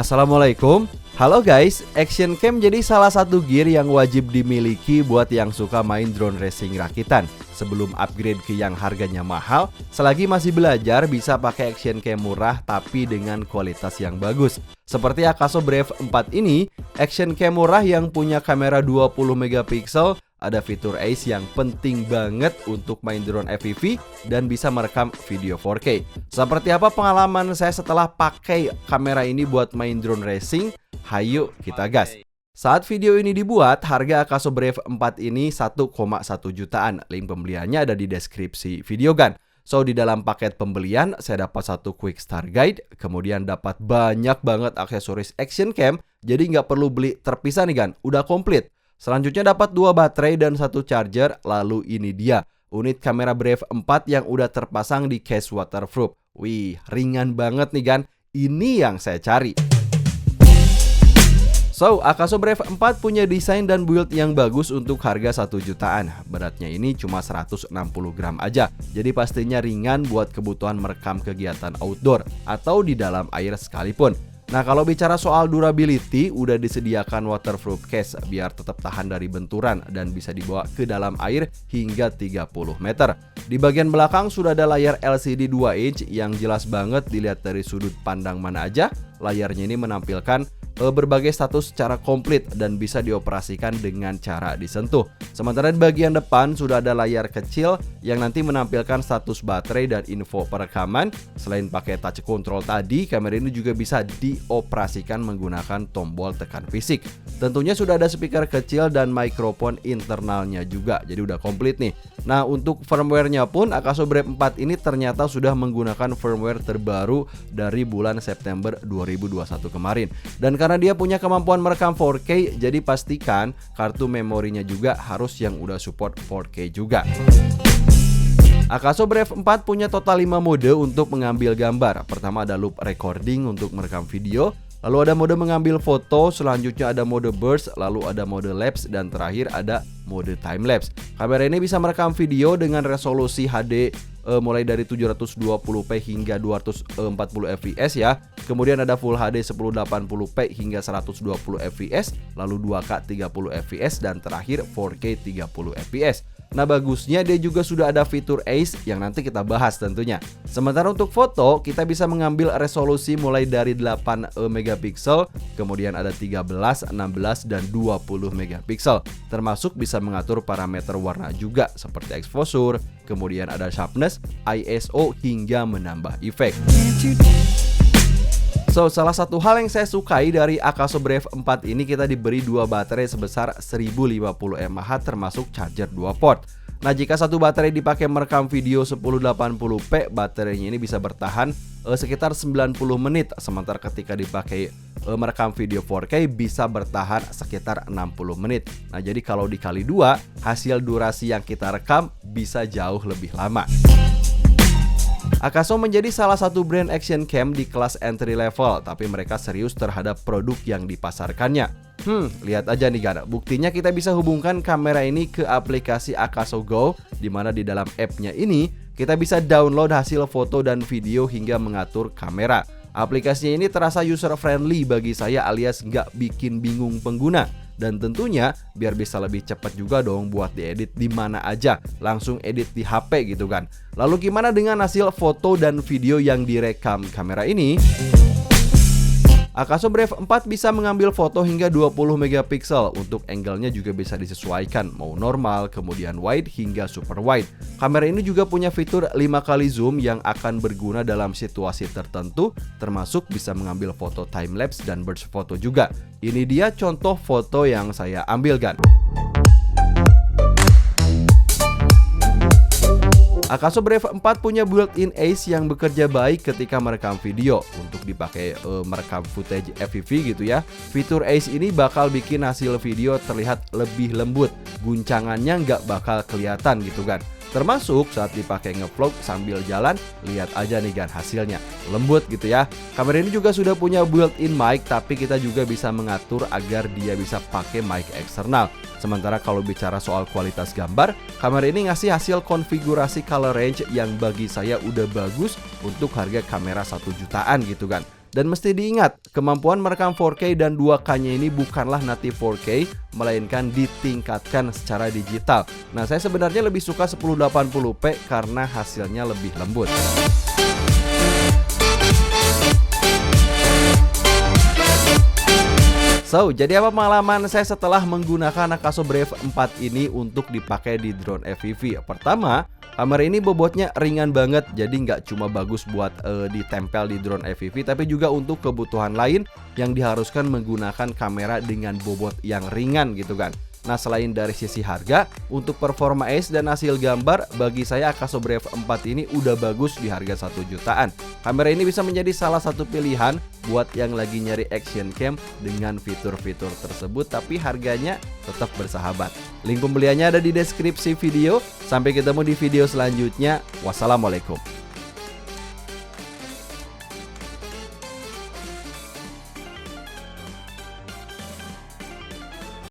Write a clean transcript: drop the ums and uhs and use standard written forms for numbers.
Assalamualaikum. Halo guys, Action Cam jadi salah satu gear yang wajib dimiliki buat yang suka main drone racing rakitan. Sebelum upgrade ke yang harganya mahal, selagi masih belajar bisa pakai Action Cam murah tapi dengan kualitas yang bagus. Seperti Akaso Brave 4 ini, Action Cam murah yang punya kamera 20 megapiksel, ada fitur Ace yang penting banget untuk main drone FPV dan bisa merekam video 4K. Seperti apa pengalaman saya setelah pakai kamera ini buat main drone racing? Hayu kita gas. Saat video ini dibuat, harga Akaso Brave 4 ini 1,1 jutaan. Link pembeliannya ada di deskripsi video kan. So di dalam paket pembelian saya dapat satu quick start guide, kemudian dapat banyak banget aksesoris Action Cam. Jadi nggak perlu beli terpisah nih kan, udah komplit. Selanjutnya dapat 2 baterai dan 1 charger. Lalu ini dia unit kamera Brave 4 yang udah terpasang di case waterproof. Wih, ringan banget nih kan. Ini yang saya cari. So, Akaso Brave 4 punya desain dan build yang bagus untuk harga 1 jutaan. Beratnya ini cuma 160 gram aja. Jadi pastinya ringan buat kebutuhan merekam kegiatan outdoor atau di dalam air sekalipun. Nah, kalau bicara soal durability, udah disediakan waterproof case biar tetap tahan dari benturan dan bisa dibawa ke dalam air hingga 30 meter. Di bagian belakang sudah ada layar LCD 2 inch yang jelas banget dilihat dari sudut pandang mana aja. Layarnya ini menampilkan berbagai status secara komplit dan bisa dioperasikan dengan cara disentuh. Sementara di bagian depan sudah ada layar kecil yang nanti menampilkan status baterai dan info perekaman. Selain pakai touch control tadi, kamera ini juga bisa dioperasikan menggunakan tombol tekan fisik. Tentunya sudah ada speaker kecil dan mikrofon internalnya juga, jadi udah komplit nih. Nah, untuk firmware-nya pun Akaso Brave 4 ini ternyata sudah menggunakan firmware terbaru dari bulan September 2021 kemarin. Dan karena dia punya kemampuan merekam 4K, jadi pastikan kartu memorinya juga harus yang udah support 4K juga. Akaso Brave 4 punya total 5 mode untuk mengambil gambar. Pertama ada loop recording untuk merekam video, lalu ada mode mengambil foto, selanjutnya ada mode burst, lalu ada mode lapse, dan terakhir ada mode time lapse. Kamera ini bisa merekam video dengan resolusi HD mulai dari 720p hingga 240 fps ya. Kemudian ada Full HD 1080p hingga 120 fps, lalu 2K 30 fps, dan terakhir 4K 30 fps. Nah, bagusnya dia juga sudah ada fitur Ace yang nanti kita bahas tentunya. Sementara untuk foto, kita bisa mengambil resolusi mulai dari 8 megapiksel, kemudian ada 13, 16, dan 20 megapiksel. Termasuk bisa mengatur parameter warna juga seperti exposure, kemudian ada sharpness, ISO, hingga menambah efek. So, salah satu hal yang saya sukai dari Akaso Brave 4 ini, kita diberi 2 baterai sebesar 1050 mAh termasuk charger 2 port. Nah, jika satu baterai dipakai merekam video 1080p, baterainya ini bisa bertahan sekitar 90 menit. Sementara ketika dipakai merekam video 4K bisa bertahan sekitar 60 menit. Nah, jadi kalau dikali 2, hasil durasi yang kita rekam bisa jauh lebih lama. Akaso menjadi salah satu brand action cam di kelas entry level, tapi mereka serius terhadap produk yang dipasarkannya. Lihat aja nih kan, buktinya kita bisa hubungkan kamera ini ke aplikasi Akaso Go, di mana di dalam app-nya ini kita bisa download hasil foto dan video hingga mengatur kamera. Aplikasinya ini terasa user friendly bagi saya alias nggak bikin bingung pengguna. Dan tentunya biar bisa lebih cepat juga dong buat diedit di mana aja, langsung edit di HP gitu kan. Lalu gimana dengan hasil foto dan video yang direkam kamera ini? Akaso Brave 4 bisa mengambil foto hingga 20 megapiksel. Untuk angle-nya juga bisa disesuaikan, mau normal, kemudian wide hingga super wide. Kamera ini juga punya fitur 5 kali zoom yang akan berguna dalam situasi tertentu, termasuk bisa mengambil foto time lapse dan burst foto juga. Ini dia contoh foto yang saya ambilkan. Akaso Brave 4 punya built-in Ace yang bekerja baik ketika merekam video. Untuk dipakai merekam footage FPV gitu ya, fitur Ace ini bakal bikin hasil video terlihat lebih lembut. Guncangannya nggak bakal kelihatan gitu kan. Termasuk saat dipakai ngevlog sambil jalan, lihat aja nih kan hasilnya, lembut gitu ya. Kamera ini juga sudah punya built-in mic, tapi kita juga bisa mengatur agar dia bisa pakai mic eksternal. Sementara kalau bicara soal kualitas gambar, kamera ini ngasih hasil konfigurasi color range yang bagi saya udah bagus untuk harga kamera 1 jutaan gitu kan. Dan mesti diingat, kemampuan merekam 4K dan 2K-nya ini bukanlah native 4K, melainkan ditingkatkan secara digital. Nah, saya sebenarnya lebih suka 1080p karena hasilnya lebih lembut. So, jadi apa pengalaman saya setelah menggunakan Akaso Brave 4 ini untuk dipakai di drone FPV? Pertama, kamera ini bobotnya ringan banget, jadi nggak cuma bagus buat ditempel di drone FPV, tapi juga untuk kebutuhan lain yang diharuskan menggunakan kamera dengan bobot yang ringan gitu kan. Nah, selain dari sisi harga, untuk performa ace dan hasil gambar, bagi saya Akaso Brave 4 ini udah bagus di harga 1 jutaan. Kamera ini bisa menjadi salah satu pilihan buat yang lagi nyari action cam dengan fitur-fitur tersebut, tapi harganya tetap bersahabat. Link pembeliannya ada di deskripsi video. Sampai ketemu di video selanjutnya. Wassalamualaikum.